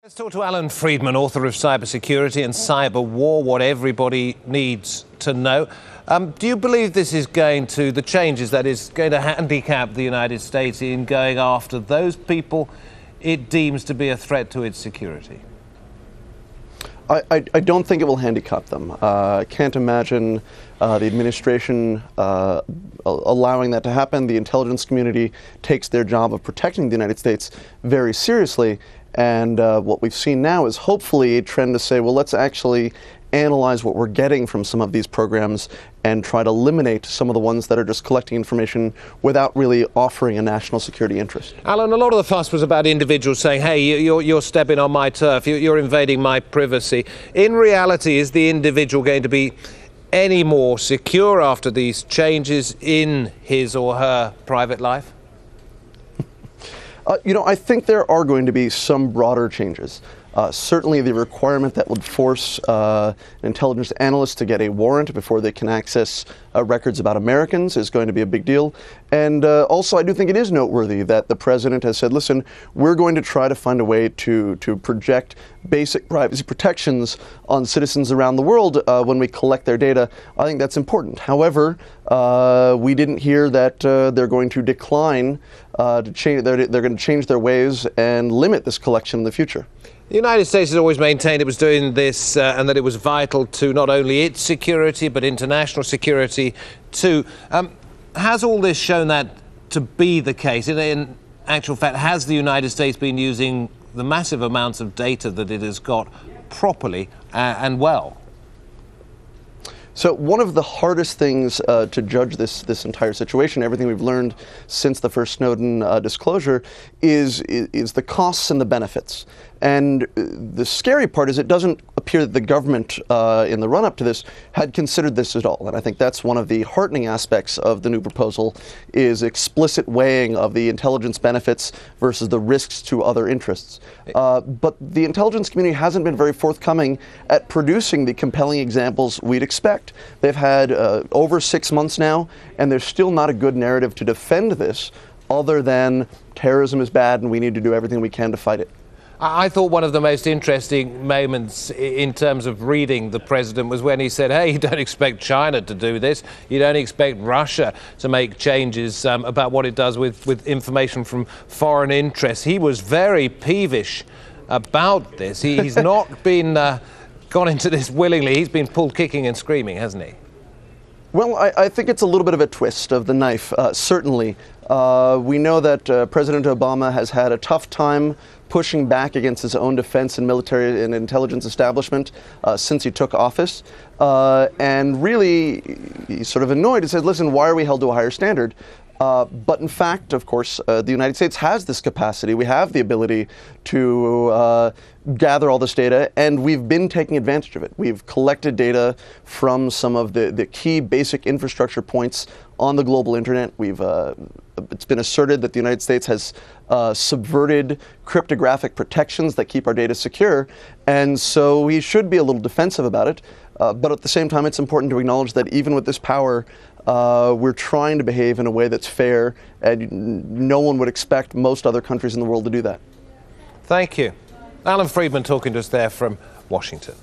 Let's talk to Allan Friedman, author of Cybersecurity and Cyberwar, what everybody needs to know. Do you believe this is the changes that is going to handicap the United States in going after those people it deems to be a threat to its security? I don't think it will handicap them. I can't imagine the administration allowing that to happen. The intelligence community takes their job of protecting the United States very seriously. And what we've seen now is hopefully a trend to say, well, let's actually analyze what we're getting from some of these programs and try to eliminate some of the ones that are just collecting information without really offering a national security interest. Alan, a lot of the fuss was about individuals saying, hey, you're stepping on my turf, you're invading my privacy. In reality, is the individual going to be any more secure after these changes in his or her private life? I think there are going to be some broader changes. Certainly the requirement that would force an intelligence analyst to get a warrant before they can access records about Americans is going to be a big deal. And also I do think it is noteworthy that the president has said, listen, we're going to try to find a way to project basic privacy protections on citizens around the world when we collect their data. I think that's important. However, we didn't hear that they're going to decline to change. They're going to change their ways and limit this collection in the future. The United States has always maintained it was doing this and that it was vital to not only its security but international security too. Has all this shown that to be the case? In actual fact, has the United States been using the massive amounts of data that it has got properly and well? So one of the hardest things to judge this entire situation, everything we've learned since the first Snowden disclosure, is the costs and the benefits. And the scary part is it doesn't appear that the government in the run-up to this had considered this at all. And I think that's one of the heartening aspects of the new proposal, is explicit weighing of the intelligence benefits versus the risks to other interests. But the intelligence community hasn't been very forthcoming at producing the compelling examples we'd expect. They've had over 6 months now, and there's still not a good narrative to defend this other than terrorism is bad and we need to do everything we can to fight it. I thought one of the most interesting moments in terms of reading the president was when he said, hey, you don't expect China to do this. You don't expect Russia to make changes about what it does with information from foreign interests. He was very peevish about this. He's not been gone into this willingly. He's been pulled kicking and screaming, hasn't he? Well, I think it's a little bit of a twist of the knife, certainly. We know that President Obama has had a tough time pushing back against his own defense and military and intelligence establishment since he took office. And really, he's sort of annoyed and said, listen, why are we held to a higher standard? But in fact, of course, the United States has this capacity. We have the ability to gather all this data, and we've been taking advantage of it. We've collected data from some of the key basic infrastructure points on the global internet. It's been asserted that the United States has subverted cryptographic protections that keep our data secure, and so we should be a little defensive about it. But at the same time, it's important to acknowledge that even with this power, we're trying to behave in a way that's fair, and no one would expect most other countries in the world to do that. Thank you. Allan Friedman talking to us there from Washington.